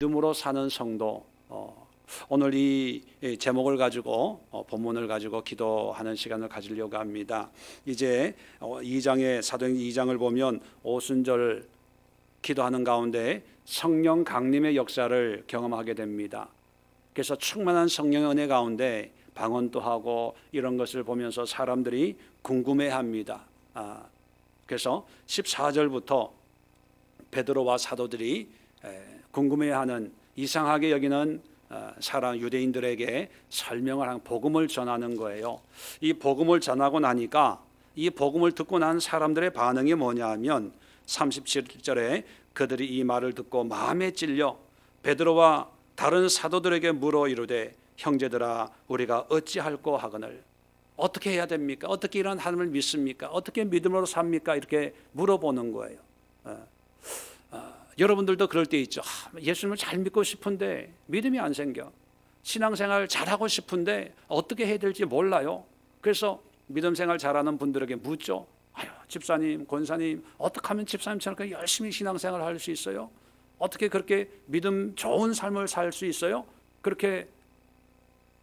믿음으로 사는 성도, 오늘 이 제목을 가지고 본문을 가지고 기도하는 시간을 가지려고 합니다. 이제 2장의 사도행전 2장을 보면 오순절 기도하는 가운데 성령 강림의 역사를 경험하게 됩니다. 그래서 충만한 성령의 은혜 가운데 방언도 하고 이런 것을 보면서 사람들이 궁금해합니다. 그래서 14절부터 베드로와 사도들이 궁금해하는, 이상하게 여기는 사람 유대인들에게 설명을 한, 복음을 전하는 거예요. 이 복음을 전하고 나니까 이 복음을 듣고 난 사람들의 반응이 뭐냐 하면 37절에 그들이 이 말을 듣고 마음에 찔려 베드로와 다른 사도들에게 물어 이르되 형제들아 우리가 어찌할꼬 하거늘, 어떻게 해야 됩니까? 어떻게 이런 하나님을 믿습니까? 어떻게 믿음으로 삽니까? 이렇게 물어보는 거예요. 여러분들도 그럴 때 있죠. 예수님을 잘 믿고 싶은데 믿음이 안 생겨. 신앙생활 잘하고 싶은데 어떻게 해야 될지 몰라요. 그래서 믿음 생활 잘하는 분들에게 묻죠. 집사님, 권사님, 어떻게 하면 집사님처럼 열심히 신앙생활 할 수 있어요? 어떻게 그렇게 믿음 좋은 삶을 살 수 있어요? 그렇게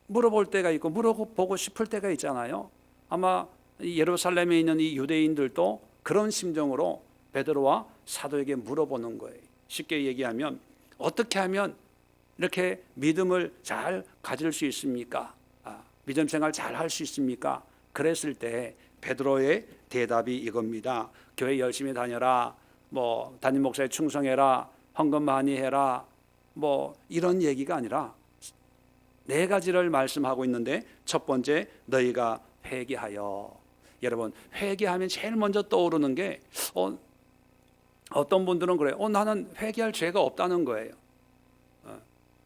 물어볼 때가 있고 물어보고 싶을 때가 있잖아요. 아마 예루살렘에 있는 이 유대인들도 그런 심정으로 베드로와 사도에게 물어보는 거예요. 쉽게 얘기하면 어떻게 하면 이렇게 믿음을 잘 가질 수 있습니까? 믿음 생활 잘 할 수 있습니까? 그랬을 때 베드로의 대답이 이겁니다. 교회 열심히 다녀라, 담임 목사에 충성해라, 헌금 많이 해라, 이런 얘기가 아니라 네 가지를 말씀하고 있는데, 첫 번째, 너희가 회개하여. 여러분, 회개하면 제일 먼저 떠오르는 게 어떤 분들은 그래요. 나는 회개할 죄가 없다는 거예요.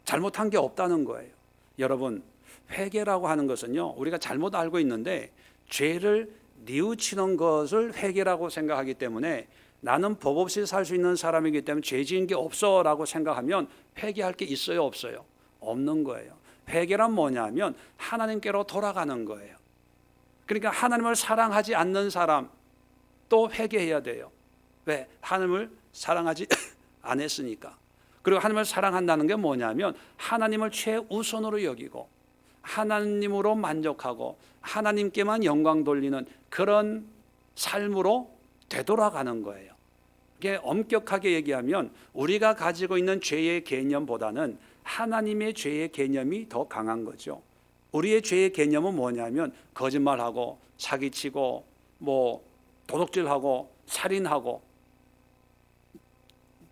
잘못한 게 없다는 거예요. 여러분, 회개라고 하는 것은요, 우리가 잘못 알고 있는데 죄를 뉘우치는 것을 회개라고 생각하기 때문에, 나는 법 없이 살 수 있는 사람이기 때문에 죄 지은 게 없어 라고 생각하면 회개할 게 있어요, 없어요? 없는 거예요. 회개란 뭐냐면 하나님께로 돌아가는 거예요. 그러니까 하나님을 사랑하지 않는 사람 또 회개해야 돼요. 왜? 하나님을 사랑하지 안 했으니까. 그리고 하나님을 사랑한다는 게 뭐냐면 하나님을 최우선으로 여기고 하나님으로 만족하고 하나님께만 영광 돌리는 그런 삶으로 되돌아가는 거예요. 이게 엄격하게 얘기하면 우리가 가지고 있는 죄의 개념보다는 하나님의 죄의 개념이 더 강한 거죠. 우리의 죄의 개념은 뭐냐면 거짓말하고 사기치고 도둑질하고 살인하고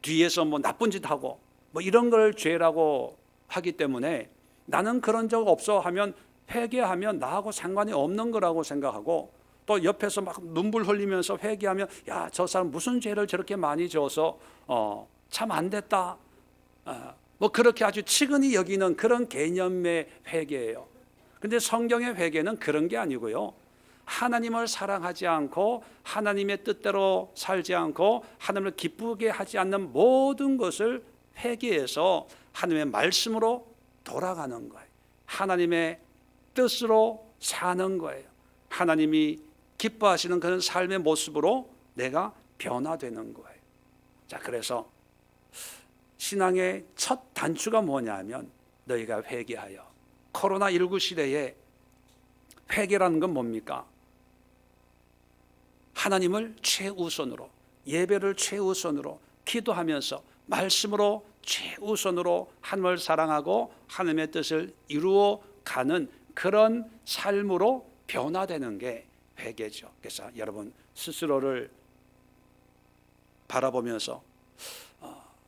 뒤에서 나쁜 짓 하고 이런 걸 죄라고 하기 때문에, 나는 그런 적 없어 하면 회개하면 나하고 상관이 없는 거라고 생각하고, 또 옆에서 막 눈물 흘리면서 회개하면 야, 저 사람 무슨 죄를 저렇게 많이 져서 참 안 됐다, 그렇게 아주 치근히 여기는 그런 개념의 회개예요. 근데 성경의 회개는 그런 게 아니고요, 하나님을 사랑하지 않고 하나님의 뜻대로 살지 않고 하나님을 기쁘게 하지 않는 모든 것을 회개해서 하나님의 말씀으로 돌아가는 거예요. 하나님의 뜻으로 사는 거예요. 하나님이 기뻐하시는 그런 삶의 모습으로 내가 변화되는 거예요. 자, 그래서 신앙의 첫 단추가 뭐냐 하면 너희가 회개하여. 코로나19 시대에 회개라는 건 뭡니까? 하나님을 최우선으로, 예배를 최우선으로, 기도하면서 말씀으로 최우선으로 하나님을 사랑하고 하나님의 뜻을 이루어 가는 그런 삶으로 변화되는 게 회개죠. 그래서 여러분 스스로를 바라보면서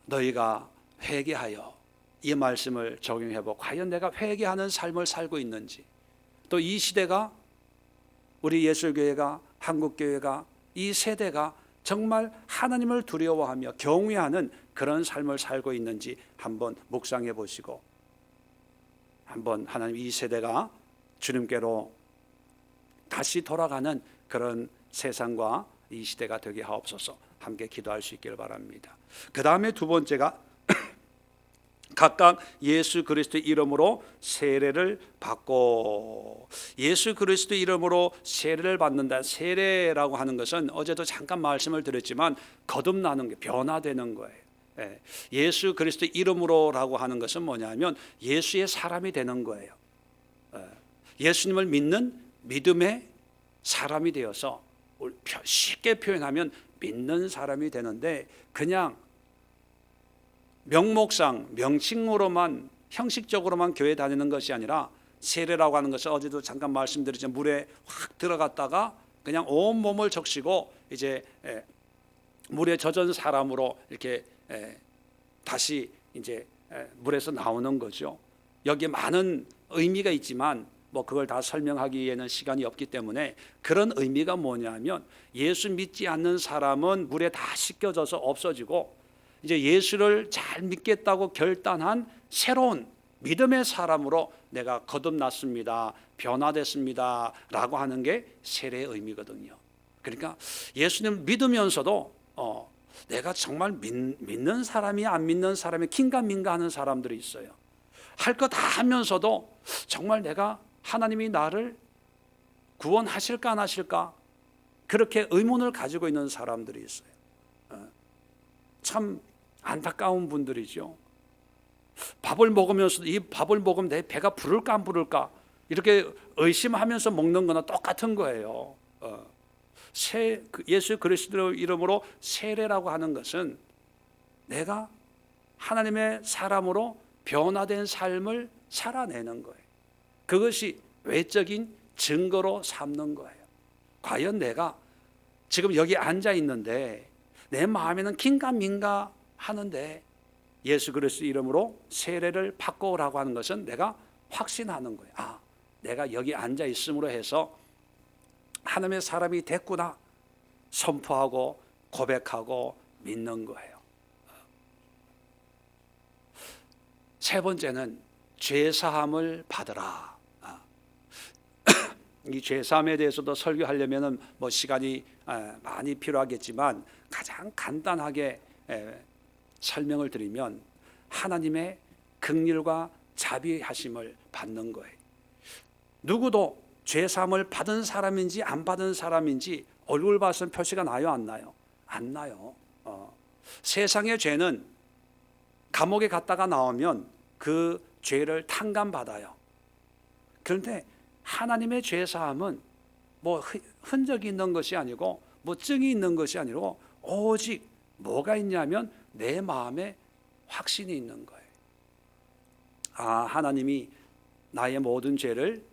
너희가 회개하여, 이 말씀을 적용해보고 과연 내가 회개하는 삶을 살고 있는지, 또 이 시대가, 우리 예술교회가, 한국교회가, 이 세대가 정말 하나님을 두려워하며 경외하는 그런 삶을 살고 있는지 한번 묵상해 보시고, 한번 하나님 이 세대가 주님께로 다시 돌아가는 그런 세상과 이 시대가 되게 하옵소서. 함께 기도할 수 있기를 바랍니다. 그 다음에 두 번째가 각각 예수 그리스도의 이름으로 세례를 받고. 예수 그리스도의 이름으로 세례를 받는다. 세례라고 하는 것은 어제도 잠깐 말씀을 드렸지만 거듭나는 게, 변화되는 거예요. 예수 그리스도 이름으로라고 하는 것은 뭐냐면 예수의 사람이 되는 거예요. 예수님을 믿는 믿음의 사람이 되어서 쉽게 표현하면 믿는 사람이 되는데 그냥 명목상 명칭으로만 형식적으로만 교회 다니는 것이 아니라 세례라고 하는 것은 어제도 잠깐 말씀드렸지만 물에 확 들어갔다가 그냥 온 몸을 적시고 이제 물에 젖은 사람으로 이렇게 다시 이제 물에서 나오는 거죠. 여기에 많은 의미가 있지만 뭐 그걸 다 설명하기에는 시간이 없기 때문에 그런 의미가 뭐냐면 예수 믿지 않는 사람은 물에 다 씻겨져서 없어지고 이제 예수를 잘 믿겠다고 결단한 새로운 믿음의 사람으로 내가 거듭났습니다, 변화됐습니다 라고 하는 게 세례의 의미거든요. 그러니까 예수님 믿으면서도 내가 정말 믿는 사람이 안 믿는 사람이 긴가민가 하는 사람들이 있어요. 할 거 다 하면서도 정말 내가 하나님이 나를 구원하실까 안 하실까 그렇게 의문을 가지고 있는 사람들이 있어요. 참 안타까운 분들이죠. 밥을 먹으면서도 이 밥을 먹으면 내 배가 부를까 안 부를까 이렇게 의심하면서 먹는 거나 똑같은 거예요. 예수 그리스도 이름으로 세례라고 하는 것은 내가 하나님의 사람으로 변화된 삶을 살아내는 거예요. 그것이 외적인 증거로 삼는 거예요. 과연 내가 지금 여기 앉아 있는데 내 마음에는 긴가민가 하는데 예수 그리스도 이름으로 세례를 받고 오라고 하는 것은 내가 확신하는 거예요. 내가 여기 앉아 있음으로 해서 하나님의 사람이 됐구나 선포하고 고백하고 믿는 거예요. 세 번째는 죄사함을 받으라. 이 죄사함에 대해서도 설교하려면은 뭐 시간이 많이 필요하겠지만 가장 간단하게 설명을 드리면 하나님의 긍휼과 자비하심을 받는 거예요. 누구도 죄사함을 받은 사람인지 안 받은 사람인지 얼굴 봐서는 표시가 나요, 안 나요? 안 나요. 세상의 죄는 감옥에 갔다가 나오면 그 죄를 탕감받아요. 그런데 하나님의 죄사함은 뭐 흔적이 있는 것이 아니고 뭐 증이 있는 것이 아니고 오직 뭐가 있냐면 내 마음에 확신이 있는 거예요. 하나님이 나의 모든 죄를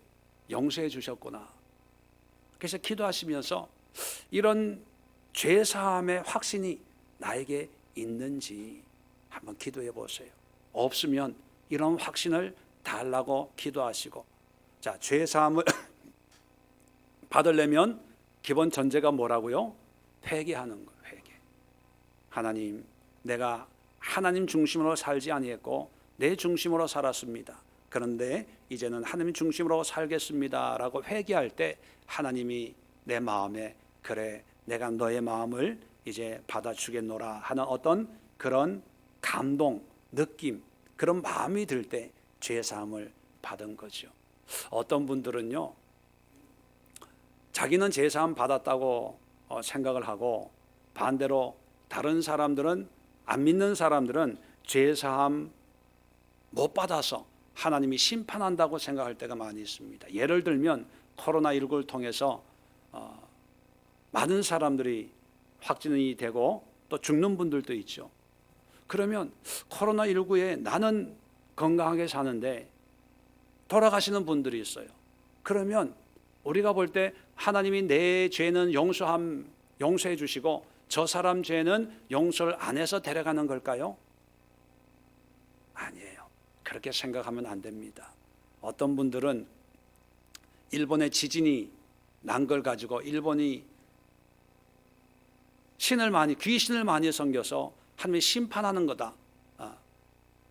용서해 주셨구나. 그래서 기도하시면서 이런 죄사함의 확신이 나에게 있는지 한번 기도해 보세요. 없으면 이런 확신을 달라고 기도하시고, 자, 죄사함을 받으려면 기본 전제가 뭐라고요? 회개하는 거예요. 회개. 하나님, 내가 하나님 중심으로 살지 아니했고 내 중심으로 살았습니다. 그런데 이제는 하나님 중심으로 살겠습니다 라고 회개할 때 하나님이 내 마음에 그래 내가 너의 마음을 이제 받아주겠노라 하는 어떤 그런 감동, 느낌, 그런 마음이 들 때 죄사함을 받은 거죠. 어떤 분들은요 자기는 죄사함 받았다고 생각을 하고 반대로 다른 사람들은 안 믿는 사람들은 죄사함 못 받아서 하나님이 심판한다고 생각할 때가 많이 있습니다. 예를 들면 코로나19를 통해서 많은 사람들이 확진이 되고 또 죽는 분들도 있죠. 그러면 코로나19에 나는 건강하게 사는데 돌아가시는 분들이 있어요. 그러면 우리가 볼 때 하나님이 내 죄는 용서해 주시고 저 사람 죄는 용서를 안 해서 데려가는 걸까요? 아니에요. 그렇게 생각하면 안 됩니다. 어떤 분들은 일본의 지진이 난 걸 가지고 일본이 귀신을 많이 섬겨서 하나님이 심판하는 거다.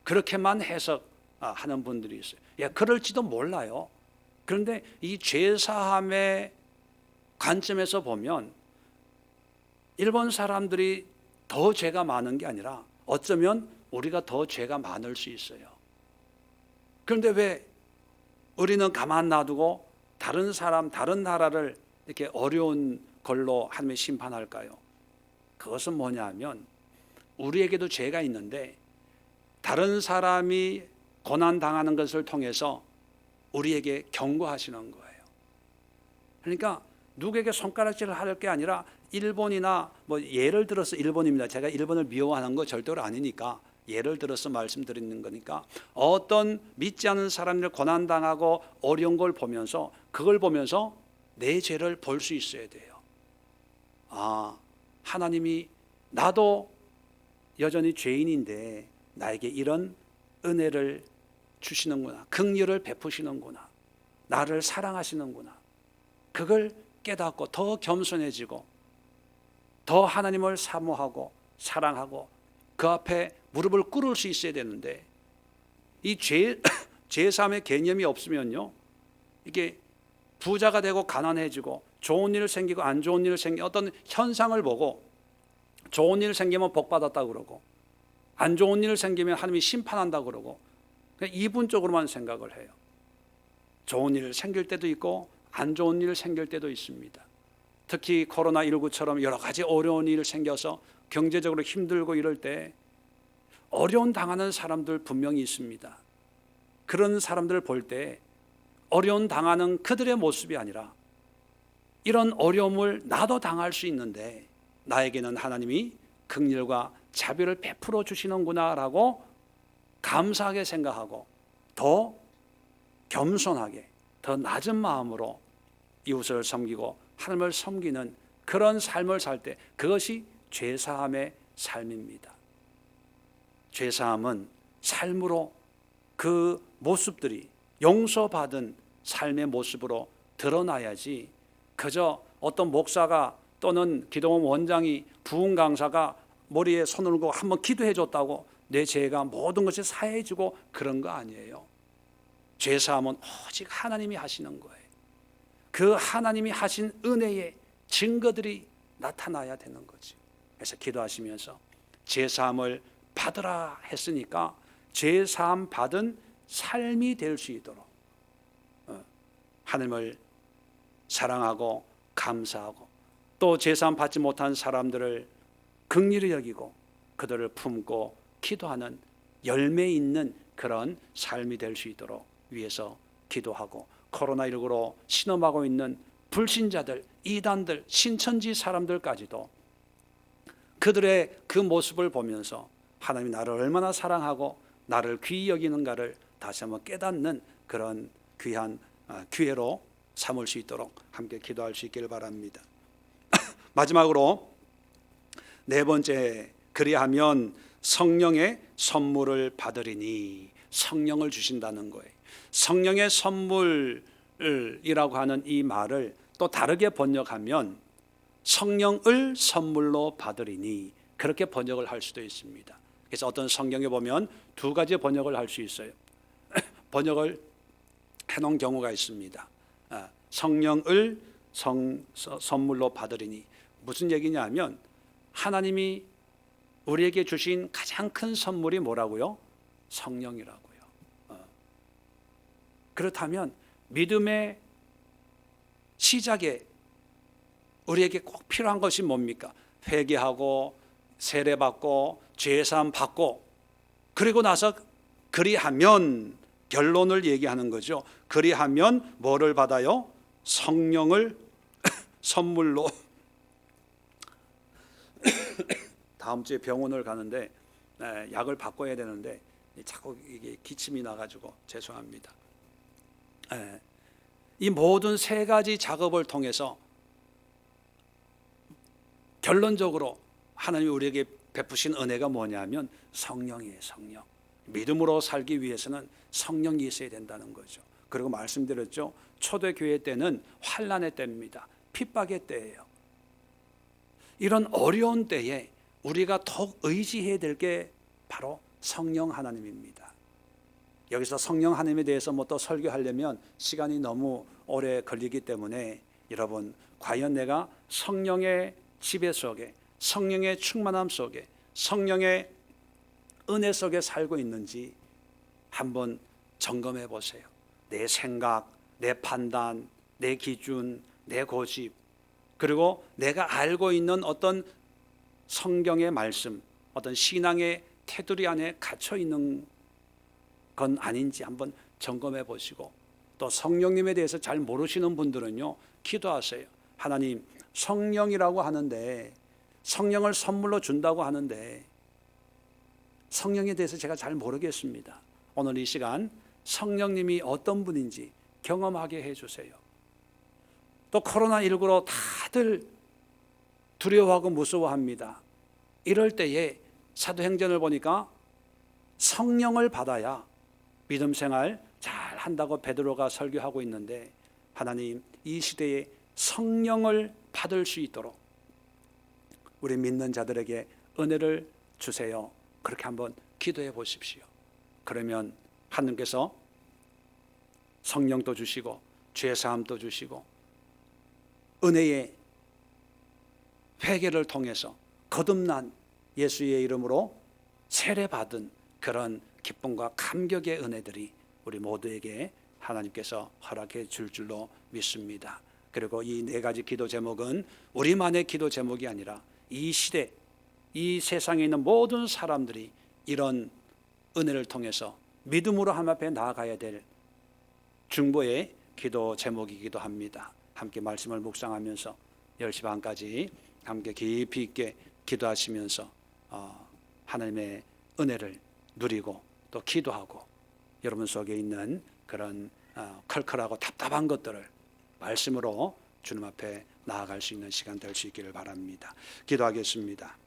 그렇게만 해석하는 분들이 있어요. 그럴지도 몰라요. 그런데 이 죄사함의 관점에서 보면 일본 사람들이 더 죄가 많은 게 아니라 어쩌면 우리가 더 죄가 많을 수 있어요. 그런데 왜 우리는 가만 놔두고 다른 사람, 다른 나라를 이렇게 어려운 걸로 하나님이 심판할까요? 그것은 뭐냐면 우리에게도 죄가 있는데 다른 사람이 고난 당하는 것을 통해서 우리에게 경고하시는 거예요. 그러니까 누구에게 손가락질을 할 게 아니라 일본이나 뭐 예를 들어서 일본입니다. 제가 일본을 미워하는 거 절대로 아니니까 예를 들어서 말씀드리는 거니까 어떤 믿지 않는 사람들 고난당하고 어려운 걸 보면서 그걸 보면서 내 죄를 볼 수 있어야 돼요. 아, 하나님이 나도 여전히 죄인인데 나에게 이런 은혜를 주시는구나. 긍휼을 베푸시는구나. 나를 사랑하시는구나. 그걸 깨닫고 더 겸손해지고 더 하나님을 사모하고 사랑하고 그 앞에 무릎을 꿇을 수 있어야 되는데 이 죄사함의 개념이 없으면요, 이게 부자가 되고 가난해지고 좋은 일 생기고 안 좋은 일 생기 어떤 현상을 보고 좋은 일 생기면 복 받았다고 그러고 안 좋은 일 생기면 하나님이 심판한다고 그러고 그냥 이분적으로만 생각을 해요. 좋은 일 생길 때도 있고 안 좋은 일 생길 때도 있습니다. 특히 코로나19처럼 여러 가지 어려운 일 생겨서 경제적으로 힘들고 이럴 때 어려움 당하는 사람들 분명히 있습니다. 그런 사람들을 볼 때 어려움 당하는 그들의 모습이 아니라 이런 어려움을 나도 당할 수 있는데 나에게는 하나님이 긍휼과 자비를 베풀어 주시는구나라고 감사하게 생각하고 더 겸손하게 더 낮은 마음으로 이웃을 섬기고 하나님을 섬기는 그런 삶을 살 때 그것이 죄사함의 삶입니다. 죄사함은 삶으로 그 모습들이 용서받은 삶의 모습으로 드러나야지 그저 어떤 목사가 또는 기도원 원장이 부흥 강사가 머리에 손을 얹고 한번 기도해 줬다고 내 죄가 모든 것이 사해지고 그런 거 아니에요. 죄사함은 오직 하나님이 하시는 거예요. 그 하나님이 하신 은혜의 증거들이 나타나야 되는 거지. 그래서 기도하시면서 죄사함을 받으라 했으니까 죄사함 받은 삶이 될 수 있도록 하나님을 사랑하고 감사하고 또 죄사함 받지 못한 사람들을 긍휼히 여기고 그들을 품고 기도하는 열매 있는 그런 삶이 될 수 있도록 위해서 기도하고 코로나19로 신음하고 있는 불신자들, 이단들, 신천지 사람들까지도 그들의 그 모습을 보면서 하나님이 나를 얼마나 사랑하고 나를 귀히 여기는가를 다시 한번 깨닫는 그런 귀한 기회로 삼을 수 있도록 함께 기도할 수 있기를 바랍니다. 마지막으로 네 번째, 그리하면 성령의 선물을 받으리니 성령을 주신다는 거예요. 성령의 선물이라고 하는 이 말을 또 다르게 번역하면 성령을 선물로 받으리니 그렇게 번역을 할 수도 있습니다. 그래서 어떤 성경에 보면 두 가지 번역을 할 수 있어요. 번역을 해놓은 경우가 있습니다. 성령을 선물로 받으리니 무슨 얘기냐면 하나님이 우리에게 주신 가장 큰 선물이 뭐라고요? 성령이라고요. 그렇다면 믿음의 시작에 우리에게 꼭 필요한 것이 뭡니까? 회개하고 세례받고 죄사함 받고 그리고 나서 그리하면 결론을 얘기하는 거죠. 그리하면 뭐를 받아요? 성령을 선물로. 다음 주에 병원을 가는데 약을 바꿔야 되는데 자꾸 이게 기침이 나가지고 죄송합니다. 이 모든 세 가지 작업을 통해서 결론적으로 하나님이 우리에게 베푸신 은혜가 뭐냐면 성령이에요. 성령. 믿음으로 살기 위해서는 성령이 있어야 된다는 거죠. 그리고 말씀드렸죠. 초대교회 때는 환난의 때입니다. 핍박의 때예요. 이런 어려운 때에 우리가 더욱 의지해야 될 게 바로 성령 하나님입니다. 여기서 성령 하나님에 대해서 뭐 또 설교하려면 시간이 너무 오래 걸리기 때문에 여러분 과연 내가 성령의 지배 속에 성령의 충만함 속에 성령의 은혜 속에 살고 있는지 한번 점검해 보세요. 내 생각, 내 판단, 내 기준, 내 고집 그리고 내가 알고 있는 어떤 성경의 말씀 어떤 신앙의 테두리 안에 갇혀 있는 건 아닌지 한번 점검해 보시고, 또 성령님에 대해서 잘 모르시는 분들은요, 기도하세요. 하나님, 성령이라고 하는데, 성령을 선물로 준다고 하는데 성령에 대해서 제가 잘 모르겠습니다. 오늘 이 시간 성령님이 어떤 분인지 경험하게 해주세요. 또 코로나19로 다들 두려워하고 무서워합니다. 이럴 때에 사도행전을 보니까 성령을 받아야 믿음 생활 잘 한다고 베드로가 설교하고 있는데, 하나님, 이 시대에 성령을 받을 수 있도록 우리 믿는 자들에게 은혜를 주세요. 그렇게 한번 기도해 보십시오. 그러면 하나님께서 성령도 주시고 죄사함도 주시고 은혜의 회개를 통해서 거듭난 예수의 이름으로 세례받은 그런 기쁨과 감격의 은혜들이 우리 모두에게 하나님께서 허락해 줄 줄로 믿습니다. 그리고 이 네 가지 기도 제목은 우리만의 기도 제목이 아니라 이 시대, 이 세상에 있는 모든 사람들이 이런 은혜를 통해서 믿음으로 하나님 앞에 나아가야 될 중보의 기도 제목이기도 합니다. 함께 말씀을 묵상하면서 10시 반까지 함께 깊이 있게 기도하시면서 하나님의 은혜를 누리고 또 기도하고 여러분 속에 있는 그런 컬컬하고 답답한 것들을 말씀으로 주님 앞에 나아갈 수 있는 시간 될 수 있기를 바랍니다. 기도하겠습니다.